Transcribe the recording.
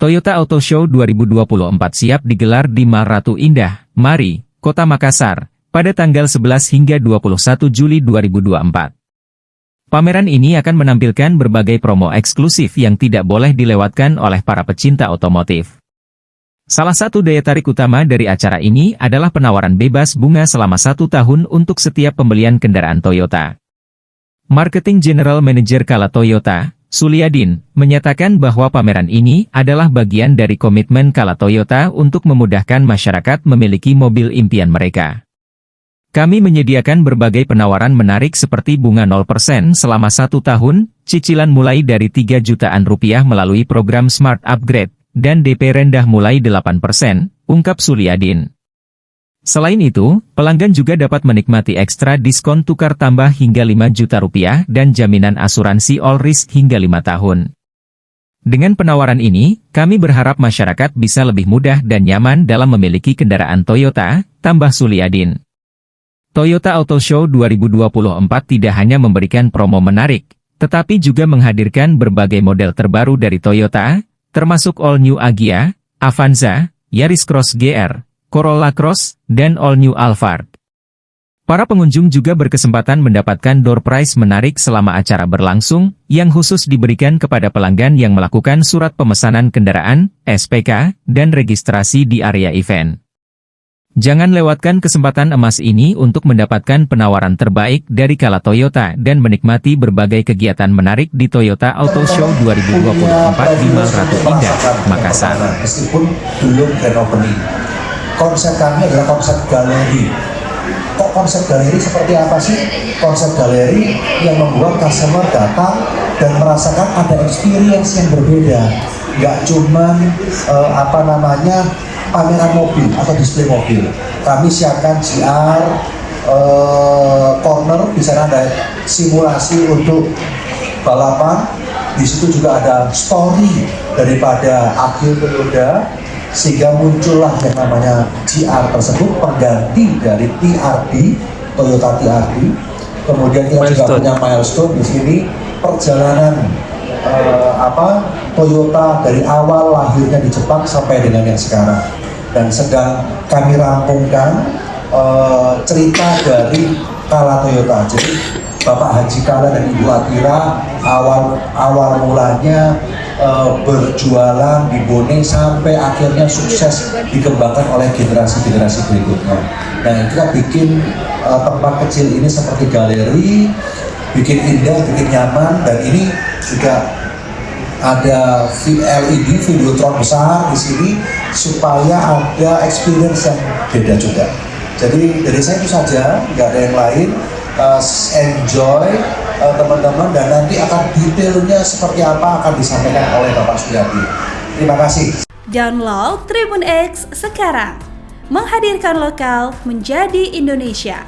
Toyota Auto Show 2024 siap digelar di Mall Ratu Indah, Mari, Kota Makassar, pada tanggal 11 hingga 21 Juli 2024. Pameran ini akan menampilkan berbagai promo eksklusif yang tidak boleh dilewatkan oleh para pecinta otomotif. Salah satu daya tarik utama dari acara ini adalah penawaran bebas bunga selama 1 tahun untuk setiap pembelian kendaraan Toyota. Marketing General Manager Kala Toyota, Suliadin, menyatakan bahwa pameran ini adalah bagian dari komitmen Kala Toyota untuk memudahkan masyarakat memiliki mobil impian mereka. Kami menyediakan berbagai penawaran menarik seperti bunga 0% selama 1 tahun, cicilan mulai dari 3 jutaan rupiah melalui program Smart Upgrade, dan DP rendah mulai 8%, ungkap Suliadin. Selain itu, pelanggan juga dapat menikmati ekstra diskon tukar tambah hingga 5 juta rupiah dan jaminan asuransi all risk hingga 5 tahun. Dengan penawaran ini, kami berharap masyarakat bisa lebih mudah dan nyaman dalam memiliki kendaraan Toyota, tambah Suliadin. Toyota Auto Show 2024 tidak hanya memberikan promo menarik, tetapi juga menghadirkan berbagai model terbaru dari Toyota, termasuk All New Agya, Avanza, Yaris Cross GR, Corolla Cross, dan All New Alphard. Para pengunjung juga berkesempatan mendapatkan door prize menarik selama acara berlangsung, yang khusus diberikan kepada pelanggan yang melakukan surat pemesanan kendaraan, SPK, dan registrasi di area event. Jangan lewatkan kesempatan emas ini untuk mendapatkan penawaran terbaik dari Kala Toyota dan menikmati berbagai kegiatan menarik di Toyota Auto Show 2024 di Mall Ratu Indah, Makassar. Meskipun belum grand opening. Konsep kami adalah konsep galeri. Kok konsep galeri seperti apa sih? Konsep galeri yang membuat customer datang dan merasakan ada experience yang berbeda. Nggak cuman pameran mobil atau display mobil. Kami siapkan GR, corner, di sana ada simulasi untuk balapan. Di situ juga ada story daripada Agya Toyota, sehingga muncullah yang namanya GR tersebut, pengganti dari TRD, Toyota TRD. Kemudian kita juga punya milestone di sini, perjalanan Toyota dari awal lahirnya di Jepang sampai dengan yang sekarang. Dan sedang kami rampungkan cerita dari Kala Toyota. Jadi Bapak Haji Kala dan Ibu Atira awal mulanya berjualan di Bone sampai akhirnya sukses dikembangkan oleh generasi-generasi berikutnya. Nah, kita bikin tempat kecil ini seperti galeri, bikin indah, bikin nyaman, dan ini juga ada LED Videotron besar di sini supaya ada experience yang beda juga. Jadi dari saya itu saja, nggak ada yang lain. Enjoy teman-teman, dan nanti akan detailnya seperti apa akan disampaikan oleh Bapak Suyadi. Terima kasih. Download Tribun X sekarang, menghadirkan lokal menjadi Indonesia.